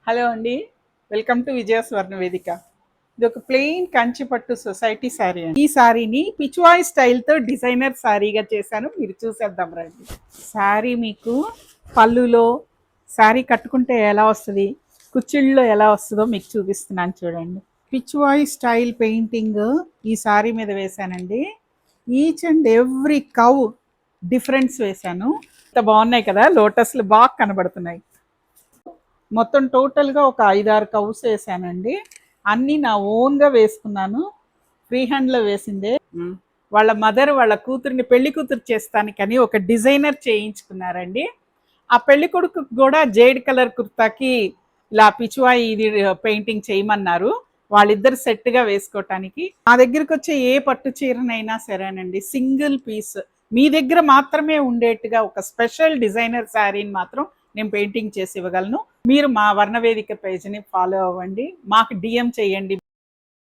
Hello అండి. Welcome to విజయ స్వర్ణ వేదిక. ఇది ఒక ప్లెయిన్ కంచిపట్టు సొసైటీ శారీ అండి. ఈ శారీని పిచ్వాయ్ స్టైల్తో డిజైనర్ శారీగా చేశాను. మీరు చూసేద్దాం రండి. శారీ మీకు పళ్ళులో శారీ కట్టుకుంటే ఎలా వస్తుంది, కుచ్చిళ్ళలో ఎలా వస్తుందో మీకు చూపిస్తున్నాను చూడండి. పిచ్వాయ్ స్టైల్ పెయింటింగ్ ఈ శారీ మీద వేశానండి. ఈచ్ అండ్ ఎవ్రీ కవ్ డిఫరెన్స్ వేశాను. ఇంత బాగున్నాయి కదా, లోటస్లు బాగా కనబడుతున్నాయి. మొత్తం టోటల్గా ఒక 5-6 కవ్స్ వేసానండి. అన్నీ నా ఓన్గా వేసుకున్నాను. ఫ్రీ హ్యాండ్లో వేసిందే. వాళ్ళ మదర్ వాళ్ళ కూతురిని పెళ్లి కూతురు చేస్తానికని ఒక డిజైనర్ చేయించుకున్నారండి. ఆ పెళ్లి కొడుకు కూడా జేడ్ కలర్ కుర్తాకి ఇలా పిచ్వాయి ఇది పెయింటింగ్ చేయమన్నారు. వాళ్ళిద్దరు సెట్గా వేసుకోవటానికి నా దగ్గరికి వచ్చే ఏ పట్టు చీరనైనా సరేనండి, సింగిల్ పీస్ మీ దగ్గర మాత్రమే ఉండేట్టుగా ఒక స్పెషల్ డిజైనర్ శారీని మాత్రం నేను పెయింటింగ్ చేసి ఇవ్వగలను. మీరు మా వర్ణవేదిక పేజ్ని ఫాలో అవ్వండి, మాకు డిఎం చేయండి.